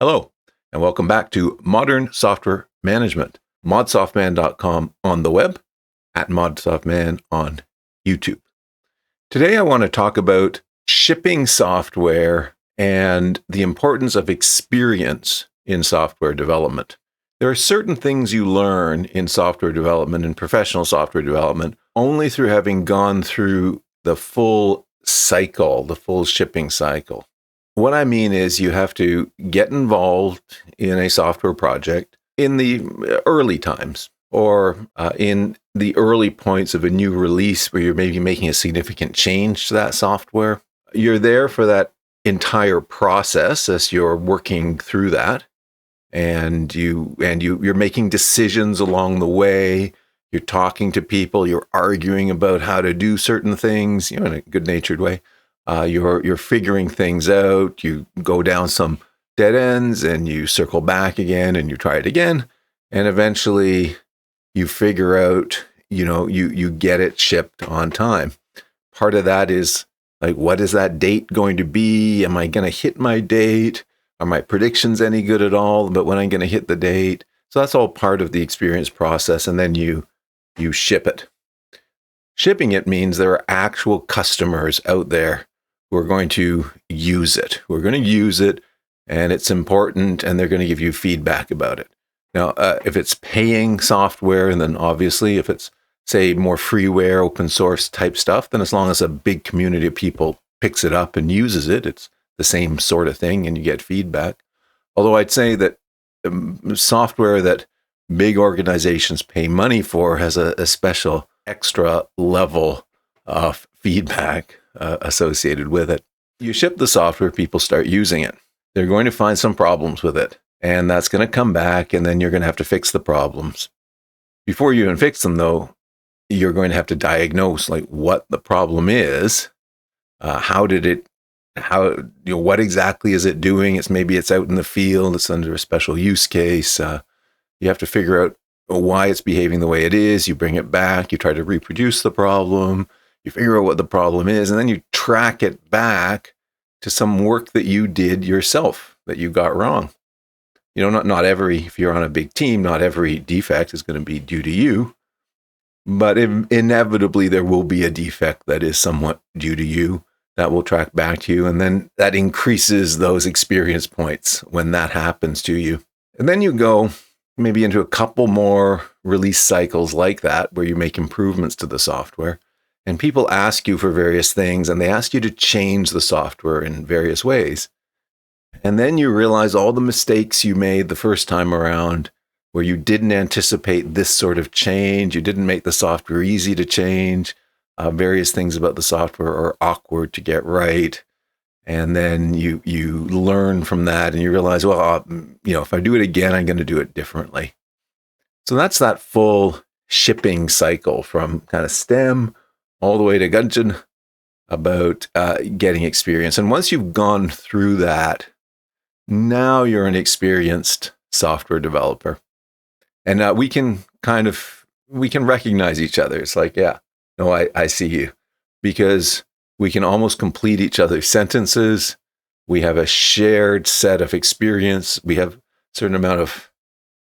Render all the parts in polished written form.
Hello, and welcome back to Modern Software Management. Modsoftman.com on the web, at Modsoftman on YouTube. Today I want to talk about shipping software and the importance of experience in software development. There are certain things you learn in software development and professional software development only through having gone through the full cycle, the full shipping cycle. What I mean is you have to get involved in a software project in the early times or in the early points of a new release where you're maybe making a significant change to that software. You're there for that entire process as you're working through that. And you're making decisions along the way. You're talking to people. You're arguing about how to do certain things, in a good-natured way. You're figuring things out. You go down some dead ends and you circle back again and you try it again. And eventually you figure out, you get it shipped on time. Part of that is like, what is that date going to be? Am I going to hit my date? Are my predictions any good at all? But when I'm going to hit the date? So that's all part of the experience process. And then you ship it. Shipping it means there are actual customers out there who are going to use it. We're going to use it, and it's important, and they're going to give you feedback about it. Now, if it's paying software, and then obviously if it's, say, more freeware, open source type stuff, then as long as a big community of people picks it up and uses it, it's the same sort of thing, and you get feedback. Although I'd say that software that big organizations pay money for has a special extra level of feedback associated with it. You ship the software, people start using it. They're going to find some problems with it, and that's going to come back, and then you're going to have to fix the problems. Before you even fix them, though, you're going to have to diagnose what the problem is. What exactly is it doing? Maybe it's out in the field. It's under a special use case. You have to figure out why it's behaving the way it is. You bring it back. You try to reproduce the problem. You figure out what the problem is, and then you track it back to some work that you did yourself that you got wrong. If you're on a big team, not every defect is going to be due to you, but inevitably there will be a defect that is somewhat due to you that will track back to you, and then that increases those experience points when that happens to you. And then you go maybe into a couple more release cycles like that where you make improvements to the software. And people ask you for various things, and they ask you to change the software in various ways. And then you realize all the mistakes you made the first time around where you didn't anticipate this sort of change. You didn't make the software easy to change. Various things about the software are awkward to get right. And then you learn from that and you realize, if I do it again, I'm going to do it differently. So that's that full shipping cycle from kind of STEM all the way to Gudgeon about getting experience. And once you've gone through that, now you're an experienced software developer. And we can recognize each other. It's like, I see you. Because we can almost complete each other's sentences. We have a shared set of experience. We have a certain amount of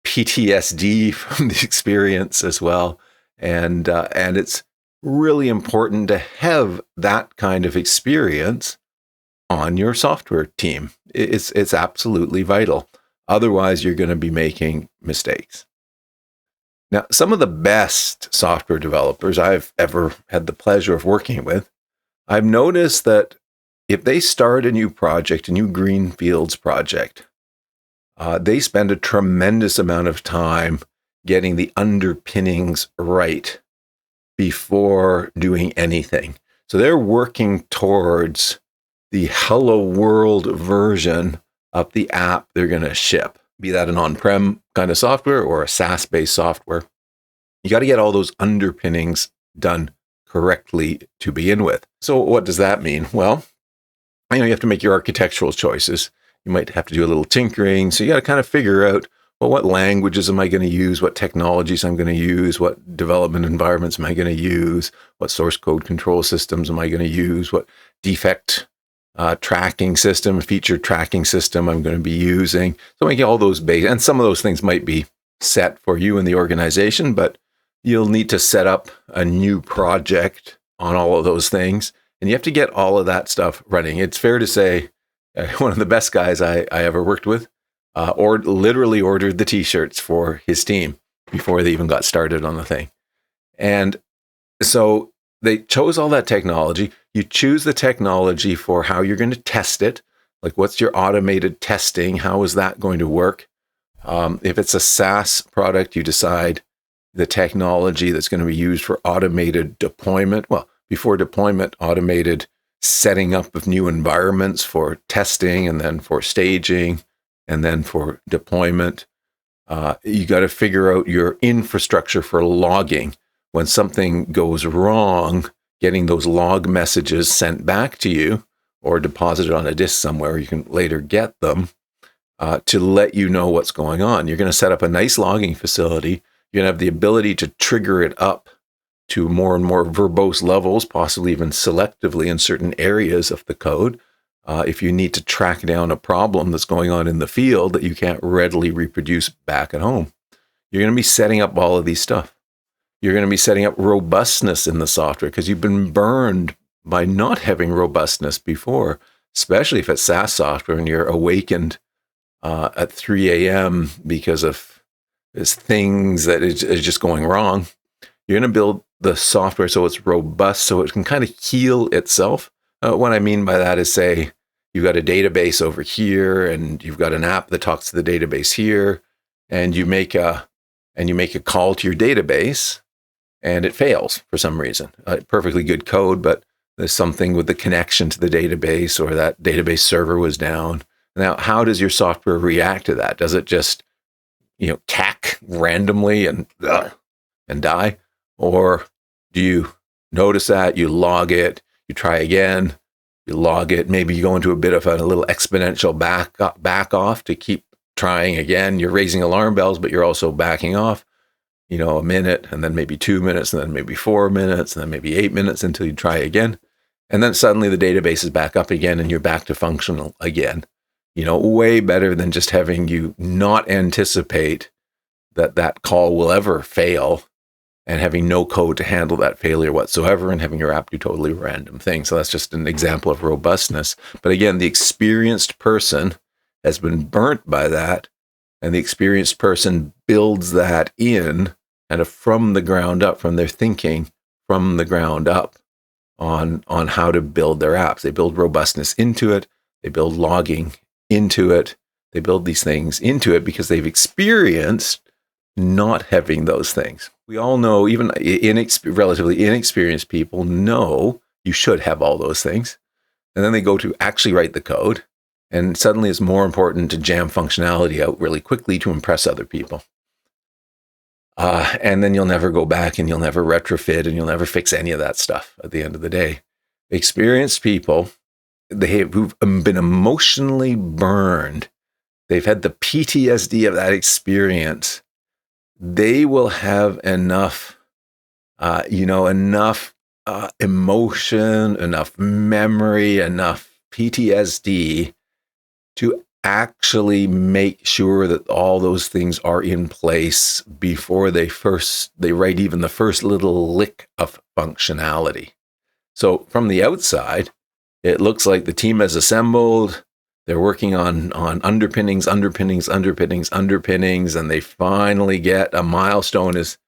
PTSD from the experience as well. And it's really important to have that kind of experience on your software team. It's absolutely vital. Otherwise, you're going to be making mistakes. Now, some of the best software developers I've ever had the pleasure of working with, I've noticed that if they start a new project, a new greenfields project, they spend a tremendous amount of time getting the underpinnings right before doing anything. So they're working towards the hello world version of the app they're going to ship, be that an on-prem kind of software or a SaaS-based software. You got to get all those underpinnings done correctly to begin with. So what does that mean? Well, you have to make your architectural choices. You might have to do a little tinkering. So you got to kind of figure out, what languages am I going to use? What technologies I'm going to use? What development environments am I going to use? What source code control systems am I going to use? What defect tracking system, feature tracking system I'm going to be using. So I get all those base, and some of those things might be set for you in the organization, but you'll need to set up a new project on all of those things. And you have to get all of that stuff running. It's fair to say one of the best guys I ever worked with or literally ordered the t-shirts for his team before they even got started on the thing. And so they chose all that technology. You choose the technology for how you're going to test it. Like, what's your automated testing? How is that going to work? If it's a SaaS product, you decide the technology that's going to be used for automated deployment. Well, before deployment, automated setting up of new environments for testing, and then for staging, and then for deployment. You got to figure out your infrastructure for logging. When something goes wrong, getting those log messages sent back to you or deposited on a disk somewhere, you can later get them to let you know what's going on. You're going to set up a nice logging facility. You're going to have the ability to trigger it up to more and more verbose levels, possibly even selectively in certain areas of the code. If you need to track down a problem that's going on in the field that you can't readily reproduce back at home, you're going to be setting up all of these stuff. You're going to be setting up robustness in the software because you've been burned by not having robustness before, especially if it's SaaS software and you're awakened at 3 a.m. because of there's things that is just going wrong. You're going to build the software so it's robust, so it can kind of heal itself. What I mean by that is, say, you've got a database over here and you've got an app that talks to the database here, and you make a call to your database, and it fails for some reason. Perfectly good code, but there's something with the connection to the database, or that database server was down. Now, how does your software react to that? Does it just, tack randomly and die? Or do you notice that, you log it, you try again, you log it, maybe you go into a bit of a little exponential back off to keep trying again. You're raising alarm bells, but you're also backing off, a minute, and then maybe 2 minutes, and then maybe 4 minutes, and then maybe 8 minutes until you try again. And then suddenly the database is back up again and you're back to functional again. Way better than just having you not anticipate that call will ever fail and having no code to handle that failure whatsoever and having your app do totally random things. So that's just an example of robustness. But again, the experienced person has been burnt by that, and the experienced person builds that in kind of from the ground up, from their thinking from the ground up on how to build their apps. They build robustness into it. They build logging into it. They build these things into it because they've experienced not having those things. We all know, even relatively inexperienced people know you should have all those things. And then they go to actually write the code. And suddenly it's more important to jam functionality out really quickly to impress other people. And then you'll never go back and you'll never retrofit and you'll never fix any of that stuff at the end of the day. Experienced people, who've been emotionally burned, they've had the PTSD of that experience. They will have enough, emotion, enough memory, enough PTSD to actually make sure that all those things are in place before they write even the first little lick of functionality. So from the outside, it looks like the team has assembled. They're working on underpinnings, and they finally get a milestone is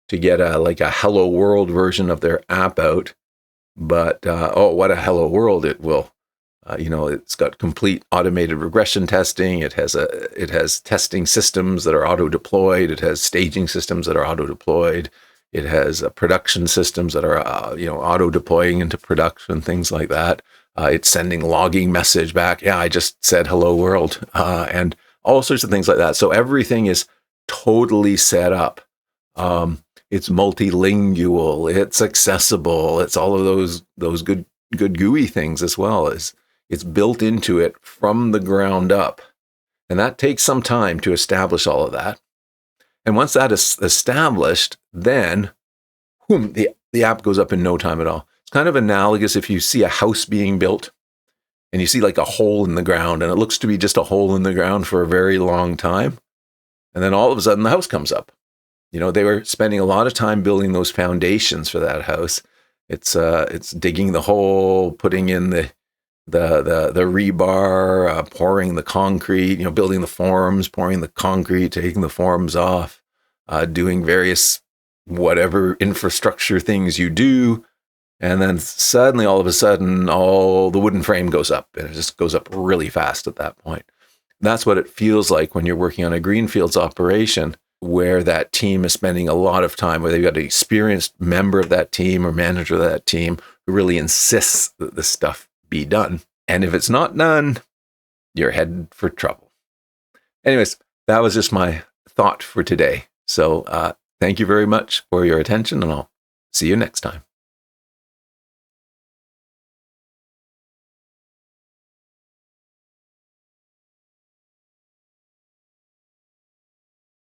to get a hello world version of their app out. But what a hello world it will. It's got complete automated regression testing. It has testing systems that are auto-deployed. It has staging systems that are auto-deployed. It has production systems that are, auto-deploying into production, things like that. It's sending logging message back. Yeah, I just said hello world, and all sorts of things like that. So everything is totally set up. It's multilingual. It's accessible. It's all of those good GUI things as well. It's built into it from the ground up. And that takes some time to establish all of that. And once that is established, then the app goes up in no time at all. It's kind of analogous if you see a house being built and you see like a hole in the ground, and it looks to be just a hole in the ground for a very long time. And then all of a sudden the house comes up. They were spending a lot of time building those foundations for that house. It's digging the hole, putting in the rebar, pouring the concrete, building the forms, pouring the concrete, taking the forms off, doing various whatever infrastructure things you do. And then suddenly, all of a sudden, all the wooden frame goes up, and it just goes up really fast at that point. That's what it feels like when you're working on a greenfields operation, where that team is spending a lot of time, where they've got an experienced member of that team or manager of that team who really insists that this stuff be done. And if it's not done, you're headed for trouble. Anyways, that was just my thought for today. So thank you very much for your attention, and I'll see you next time.